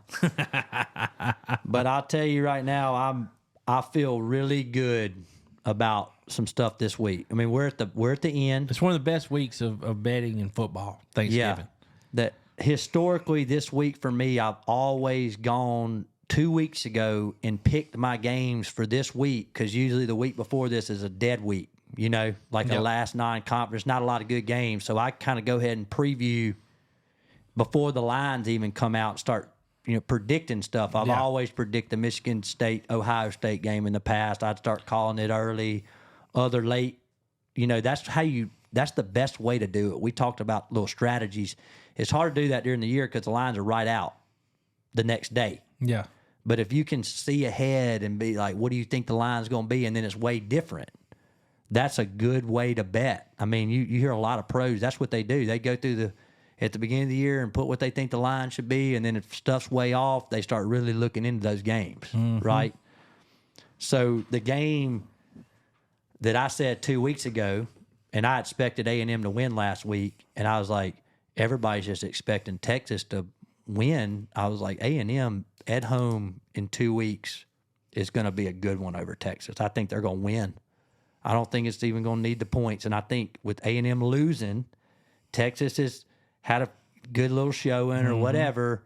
But I'll tell you right now, I feel really good about some stuff this week. I mean, we're at the end. It's one of the best weeks of betting in football. Thanksgiving. Yeah, that historically this week for me, I've always gone 2 weeks ago and picked my games for this week, because usually the week before this is a dead week, like a last non-conference, not a lot of good games. So I kind of go ahead and preview before the lines even come out and start predicting stuff. I've always predicted the Michigan State, Ohio State game in the past. I'd start calling it early, other late. That's the best way to do it. We talked about little strategies. It's hard to do that during the year because the lines are right out the next day. Yeah. But if you can see ahead and be like, what do you think the line's going to be? And then it's way different. That's a good way to bet. I mean, you hear a lot of pros. That's what they do. They go through at the beginning of the year and put what they think the line should be. And then if stuff's way off, they start really looking into those games, right? So the game that I said 2 weeks ago, and I expected A&M to win last week, and I was like, everybody's just expecting Texas to win. I was like, A&M at home in 2 weeks is going to be a good one over Texas. I think they're going to win. I don't think it's even going to need the points. And I think with A&M losing, Texas has had a good little showing or whatever.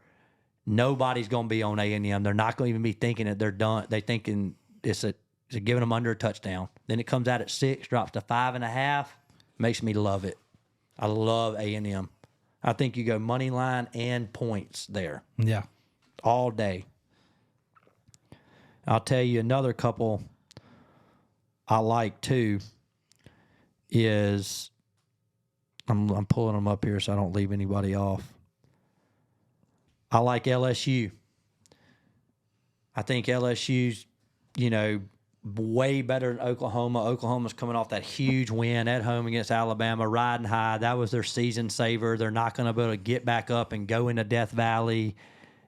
Nobody's going to be on A&M. They're not going to even be thinking that they're done. They're thinking it's giving them under a touchdown. Then it comes out at 6, drops to 5.5. Makes me love it. I love A&M. I think you go money line and points there. Yeah. All day. I'll tell you another couple I like too is I'm pulling them up here so I don't leave anybody off. I like LSU. I think LSU's, way better than Oklahoma. Oklahoma's coming off that huge win at home against Alabama, riding high. That was their season saver. They're not going to be able to get back up and go into Death Valley.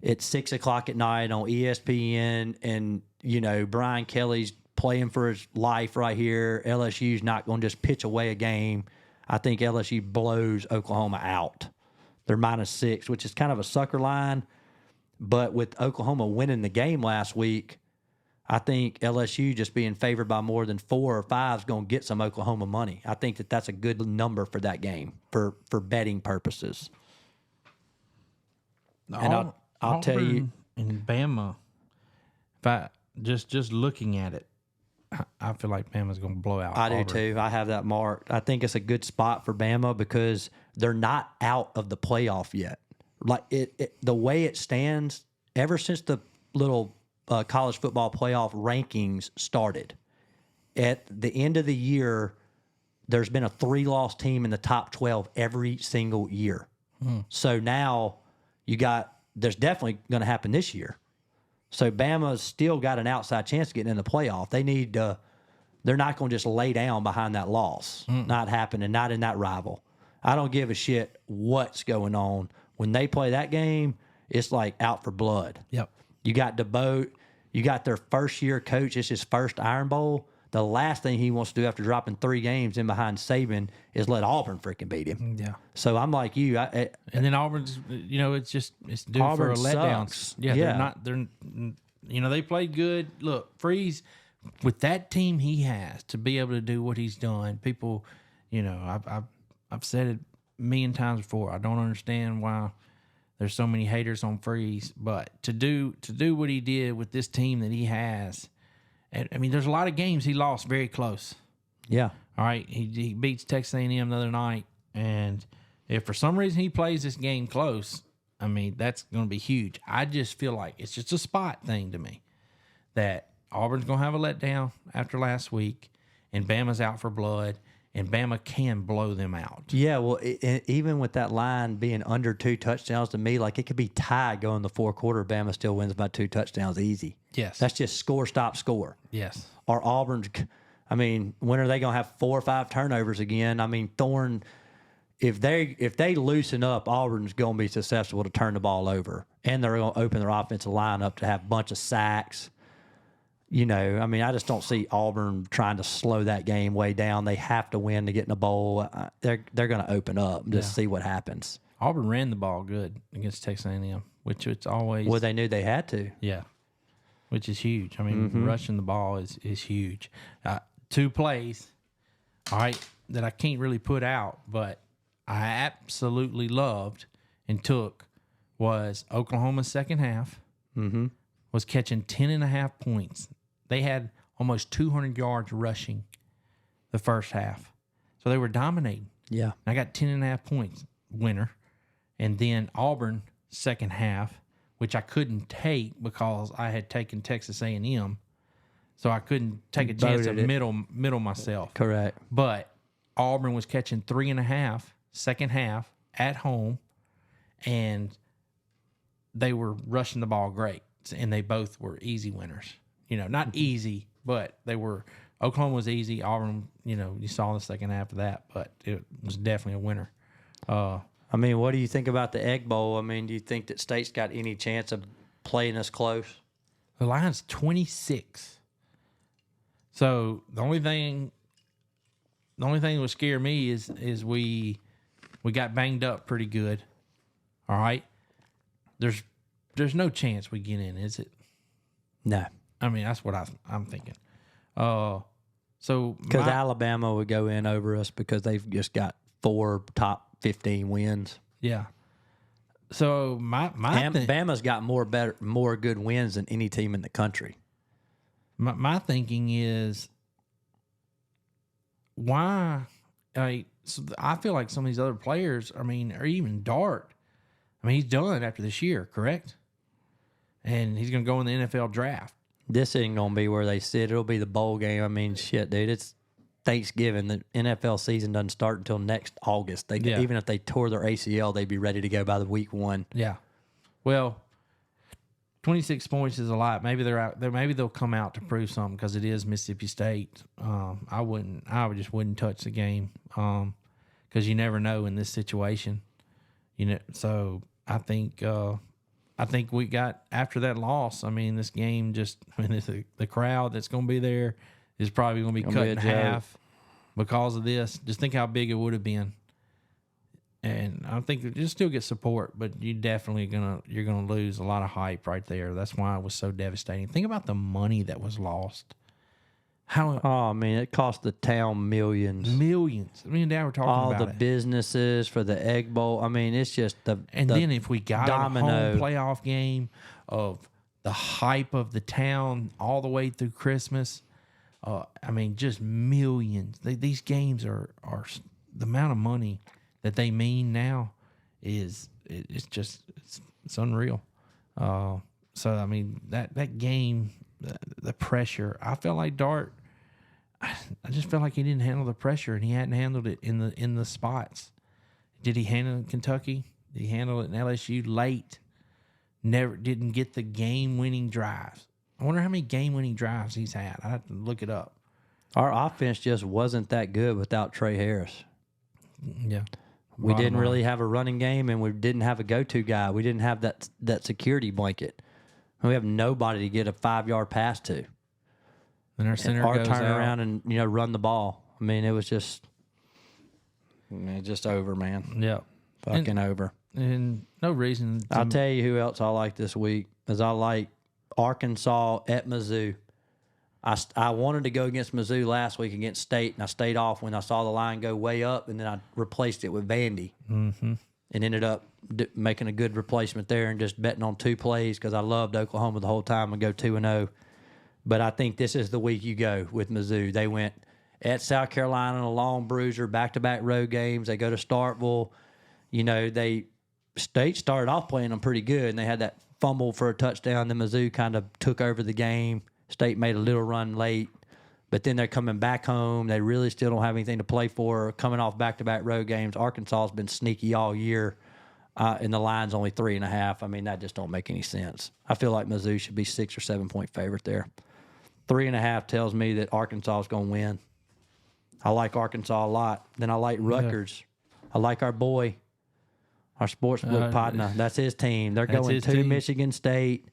It's 6 o'clock at night on ESPN, and, Brian Kelly's playing for his life right here. LSU's not going to just pitch away a game. I think LSU blows Oklahoma out. They're -6, which is kind of a sucker line. But with Oklahoma winning the game last week, I think LSU just being favored by more than 4 or 5 is going to get some Oklahoma money. I think that's a good number for that game for betting purposes. And I'll tell you, in Bama, if I just looking at it, I feel like Bama's going to blow out. I Auburn. do too. I have that marked. I think it's a good spot for Bama because they're not out of the playoff yet. Like the way it stands, ever since the little college football playoff rankings started, at the end of the year, there's been a 3-loss team in the top 12 every single year. So now there's definitely going to happen this year. So Bama's still got an outside chance of getting in the playoff. They're not going to just lay down behind that loss. Not happening, not in that rival. I don't give a shit what's going on. When they play that game, it's like out for blood. Yep. You got DeBoat. You got their first-year coach. It's his first Iron Bowl. The last thing he wants to do after dropping 3 games in behind Saban is let Auburn freaking beat him. Yeah. So I'm like you. And then Auburn's, it's due Auburn for a letdown. sucks. Yeah, they played good. Look, Freeze, with that team he has to be able to do what he's done, people, I've said it a million times before. I don't understand why there's so many haters on Freeze, but to do what he did with this team that he has, I mean, there's a lot of games he lost very close. Yeah. All right, he beats Texas A&M the other night, and if for some reason he plays this game close, I mean, that's going to be huge. I just feel like it's just a spot thing to me that Auburn's going to have a letdown after last week, and Bama's out for blood, and Bama can blow them out. Yeah, well, even with that line being under 2 touchdowns, to me, like it could be tied going the 4th quarter. Bama still wins by 2 touchdowns easy. Yes. That's just score, stop, score. Yes. Or Auburn's, I mean, when are they going to have 4 or 5 turnovers again? I mean, Thorne, if they loosen up, Auburn's going to be susceptible to turn the ball over. And they're going to open their offensive line up to have a bunch of sacks. I mean, I just don't see Auburn trying to slow that game way down. They have to win to get in the bowl. They're going to open up and just see what happens. Auburn ran the ball good against Texas A&M, which it's always. Well, they knew they had to. Yeah, which is huge. I mean, rushing the ball is huge. 2 plays, all right, that I can't really put out, but I absolutely loved and took was Oklahoma's second half was catching 10.5 points. They had almost 200 yards rushing the first half. So they were dominating. Yeah. I got 10.5 points winner. And then Auburn second half, which I couldn't take because I had taken Texas A&M. So I couldn't take a chance of middle myself. Correct. But Auburn was catching 3.5 second half at home, and they were rushing the ball great. And they both were easy winners. Not easy, but they were. Oklahoma was easy. Auburn, you saw the second half of that, but it was definitely a winner. I mean, what do you think about the Egg Bowl? I mean, do you think that State's got any chance of playing us close? The line's 26. So the only thing that would scare me is we got banged up pretty good. All right, there's no chance we get in, is it? No. I mean, that's what I'm thinking. So because Alabama would go in over us because they've just got 4 top 15 wins. Yeah. So Bama's got more good wins than any team in the country. My thinking is why. So I feel like some of these other players, I mean, or even Dart. I mean, he's done after this year, correct? And he's going to go in the NFL draft. This ain't going to be where they sit. It'll be the bowl game. I mean, shit, dude. Thanksgiving. The NFL season doesn't start until next August. Even if they tore their ACL, they'd be ready to go by the week 1. Yeah. Well, 26 points is a lot. Maybe they're out there. Maybe they'll come out to prove something because it is Mississippi State. I just wouldn't touch the game because you never know in this situation. So I think we got after that loss. I mean, this game the crowd that's going to be there is probably going to be cut in half because of this. Just think how big it would have been. And I think you still get support, but you're gonna lose a lot of hype right there. That's why it was so devastating. Think about the money that was lost. It cost the town millions. Millions. Me and Dad were talking all about the businesses for the Egg Bowl. I mean, it's just then if we got domino. a home playoff game of the hype of the town all the way through Christmas, just millions. These games are the amount of money that they mean now it's unreal. So I mean that game, the pressure. I felt like Dart. I just felt like he didn't handle the pressure, and he hadn't handled it in the spots. Did he handle it in Kentucky? Did he handle it in LSU late? Didn't get the game-winning drives. I wonder how many game-winning drives he's had. I have to look it up. Our offense just wasn't that good without Trey Harris. Yeah. We didn't really have a running game, and we didn't have a go-to guy. We didn't have that security blanket. We have nobody to get a 5-yard pass to. And our center or goes turn out. around and run the ball. I mean, it was just over, man. Yeah. Fucking over. And no reason. I'll tell you who else I like this week is I like Arkansas at Mizzou. I wanted to go against Mizzou last week against State, and I stayed off when I saw the line go way up, and then I replaced it with Vandy and ended up making a good replacement there and just betting on 2 plays because I loved Oklahoma the whole time and go 2-0. But I think this is the week you go with Mizzou. They went at South Carolina, a long bruiser, back-to-back road games. They go to Starkville. State started off playing them pretty good, and they had that fumble for a touchdown. Then Mizzou kind of took over the game. State made a little run late, but then they're coming back home. They really still don't have anything to play for. Coming off back-to-back road games, Arkansas has been sneaky all year, and the line's only 3.5. I mean, that just don't make any sense. I feel like Mizzou should be 6 or 7 point favorite there. 3.5 tells me that Arkansas is going to win. I like Arkansas a lot. Then I like Rutgers. Yeah. I like our boy, our sportsbook partner. That's his team. They're going to Michigan State.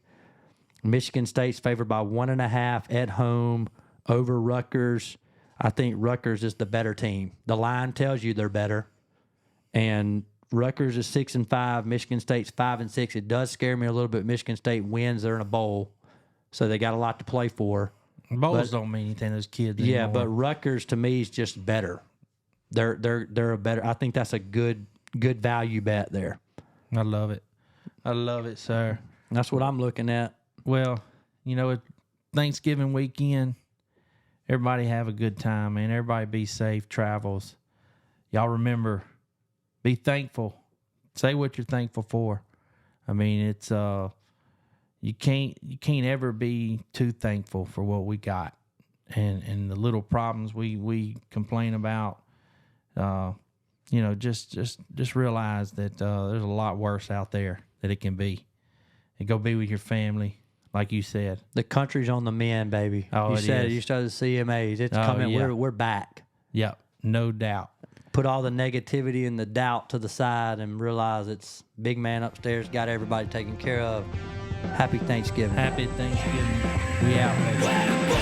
Michigan State's favored by 1.5 at home over Rutgers. I think Rutgers is the better team. The line tells you they're better. And Rutgers is 6-5. Michigan State's 5-6. It does scare me a little bit. Michigan State wins. They're in a bowl. So they got a lot to play for. Bowls don't mean anything to those kids anymore. Yeah, but Rutgers to me is just better. They're a better. I think that's a good value bet there. I love it. I love it, sir. That's what I'm looking at. Well, Thanksgiving weekend, everybody have a good time, man. Everybody be safe, travels. Y'all remember, be thankful. Say what you're thankful for. I mean, it's you can't ever be too thankful for what we got, and the little problems we complain about. Just realize that there's a lot worse out there that it can be. And go be with your family, like you said. The country's on the mend, baby. Oh, you started the CMAs. It's coming. Yeah. We're back. Yep, no doubt. Put all the negativity and the doubt to the side and realize it's big man upstairs got everybody taken care of. Happy Thanksgiving. Happy Thanksgiving. We out, baby.